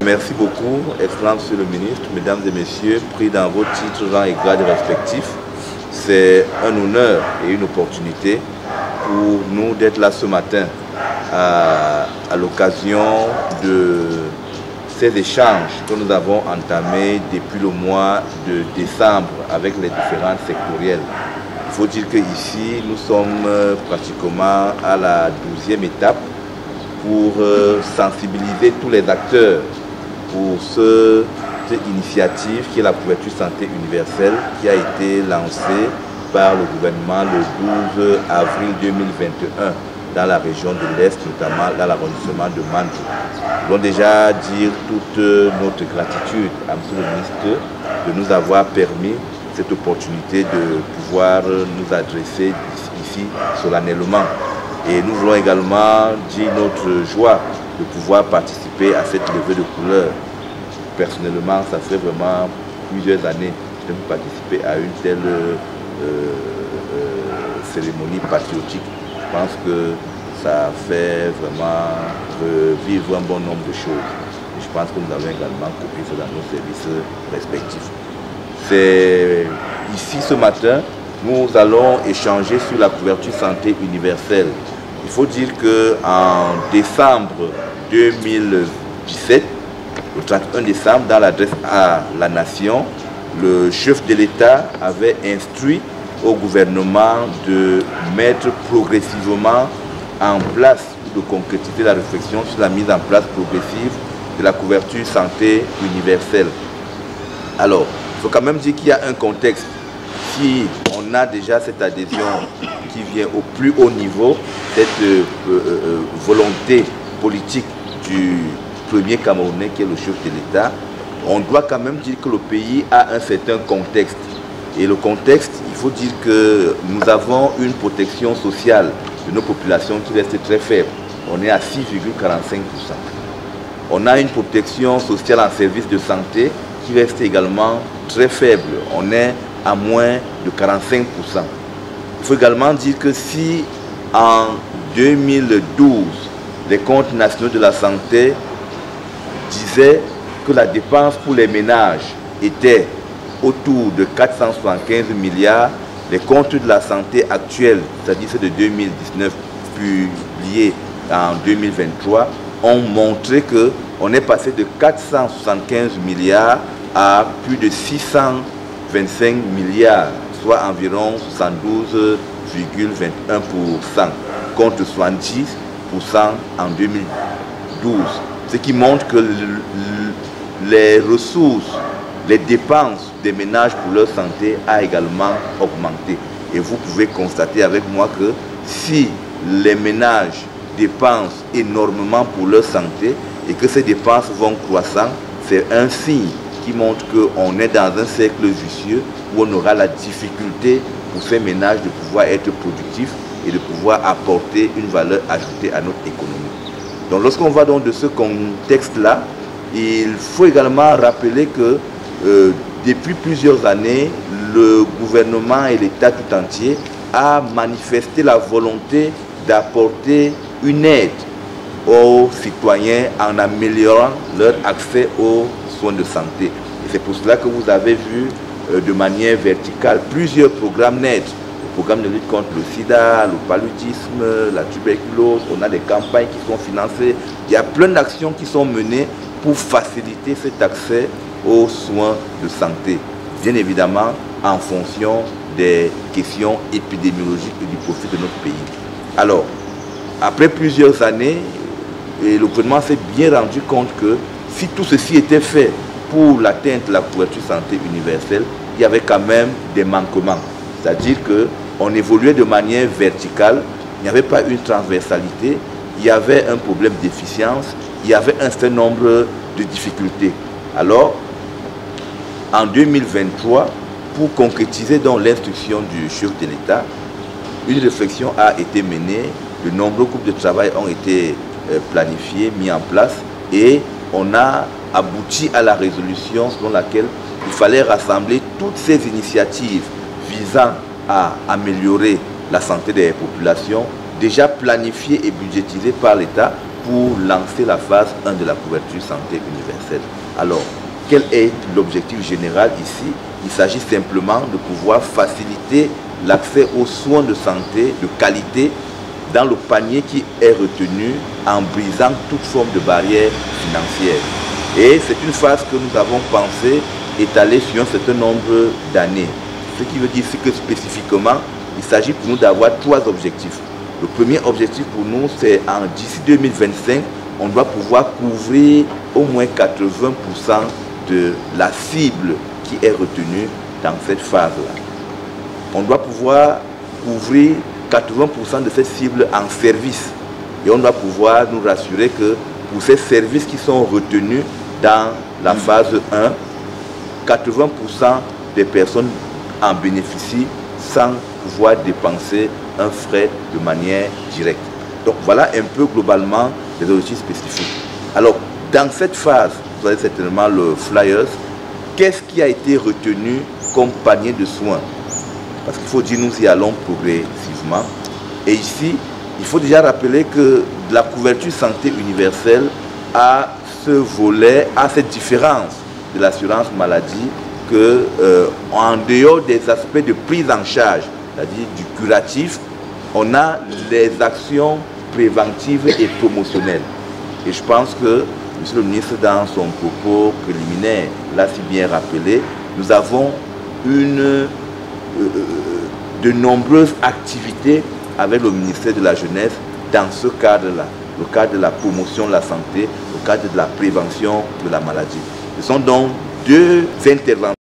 Merci beaucoup, Excellence Monsieur le Ministre, Mesdames et Messieurs, pris dans vos titres, rangs et grades respectifs. C'est un honneur et une opportunité pour nous d'être là ce matin à l'occasion de ces échanges que nous avons entamés depuis le mois de décembre avec les différentes sectorielles. Il faut dire qu'ici, nous sommes pratiquement à la 12e étape pour sensibiliser tous les acteurs pour cette initiative qui est la couverture santé universelle qui a été lancée par le gouvernement le 12 avril 2021 dans la région de l'Est, notamment dans l'arrondissement de Mandjou. Nous voulons déjà dire toute notre gratitude à M. le ministre de nous avoir permis cette opportunité de pouvoir nous adresser ici solennellement. Et nous voulons également dire notre joie de pouvoir participer à cette levée de couleurs. Personnellement, ça fait vraiment plusieurs années que je n'ai pas participé à une telle cérémonie patriotique. Je pense que ça fait vraiment revivre un bon nombre de choses. Et je pense que nous avons également copié ça dans nos services respectifs. C'est ici ce matin, nous allons échanger sur la couverture santé universelle. Il faut dire qu'en décembre 2017, le 31 décembre, dans l'adresse à la nation, le chef de l'État avait instruit au gouvernement de mettre progressivement en place, de concrétiser la réflexion sur la mise en place progressive de la couverture santé universelle. Alors, il faut quand même dire qu'il y a un contexte. Si on a déjà cette adhésion qui vient au plus haut niveau, cette volonté politique du premier Camerounais qui est le chef de l'État, on doit quand même dire que le pays a un certain contexte. Et le contexte, il faut dire que nous avons une protection sociale de nos populations qui reste très faible. On est à 6,45%. On a une protection sociale en service de santé qui reste également très faible. On est à moins de 45%. Il faut également dire que si en 2012, les comptes nationaux de la santé disaient que la dépense pour les ménages était autour de 475 milliards, les comptes de la santé actuels, c'est-à-dire ceux de 2019 publiés en 2023, ont montré qu'on est passé de 475 milliards à plus de 625 milliards, soit environ 72,21%, contre 70% en 2012. Ce qui montre que les ressources, les dépenses des ménages pour leur santé a également augmenté. Et vous pouvez constater avec moi que si les ménages dépensent énormément pour leur santé et que ces dépenses vont croissant, c'est un signe qui montre qu'on est dans un cercle vicieux où on aura la difficulté pour ces ménages de pouvoir être productifs et de pouvoir apporter une valeur ajoutée à notre économie. Donc lorsqu'on va dans de ce contexte-là, il faut également rappeler que depuis plusieurs années, le gouvernement et l'État tout entier a manifesté la volonté d'apporter une aide aux citoyens en améliorant leur accès aux soins de santé. Et c'est pour cela que vous avez vu de manière verticale plusieurs programmes d'aide. Le programme de lutte contre le sida, le paludisme, la tuberculose, on a des campagnes qui sont financées. Il y a plein d'actions qui sont menées pour faciliter cet accès aux soins de santé. Bien évidemment, en fonction des questions épidémiologiques et du profil de notre pays. Alors, après plusieurs années, le gouvernement s'est bien rendu compte que si tout ceci était fait pour l'atteinte de la couverture santé universelle, il y avait quand même des manquements. C'est-à-dire qu'on évoluait de manière verticale, il n'y avait pas une transversalité, il y avait un problème d'efficience, il y avait un certain nombre de difficultés. Alors, en 2023, pour concrétiser dans l'instruction du chef de l'État, une réflexion a été menée, de nombreux groupes de travail ont été planifiés, mis en place, et on a abouti à la résolution selon laquelle il fallait rassembler toutes ces initiatives visant à améliorer la santé des populations, déjà planifiées et budgétisées par l'État, pour lancer la phase 1 de la couverture santé universelle. Alors, quel est l'objectif général ici? Il s'agit simplement de pouvoir faciliter l'accès aux soins de santé de qualité dans le panier qui est retenu en brisant toute forme de barrière financière. Et c'est une phase que nous avons pensé étaler sur un certain nombre d'années. Ce qui veut dire que spécifiquement, il s'agit pour nous d'avoir 3 objectifs. Le premier objectif pour nous, c'est d'ici 2025, on doit pouvoir couvrir au moins 80% de la cible qui est retenue dans cette phase-là. On doit pouvoir couvrir 80% de cette cible en service. Et on doit pouvoir nous rassurer que pour ces services qui sont retenus dans la phase 1, 80% des personnes en bénéficient sans pouvoir dépenser un frais de manière directe. Donc voilà un peu globalement les objectifs spécifiques. Alors dans cette phase, vous avez certainement le flyers, qu'est-ce qui a été retenu comme panier de soins? Parce qu'il faut dire nous y allons progressivement. Et ici, il faut déjà rappeler que la couverture santé universelle a ce volet, a cette différence de l'assurance maladie que en dehors des aspects de prise en charge, c'est-à-dire du curatif, on a les actions préventives et promotionnelles. Et je pense que M. le ministre, dans son propos préliminaire, l'a si bien rappelé, nous avons de nombreuses activités avec le ministère de la Jeunesse dans ce cadre-là, le cadre de la promotion de la santé, le cadre de la prévention de la maladie. Ce sont donc 2 interventions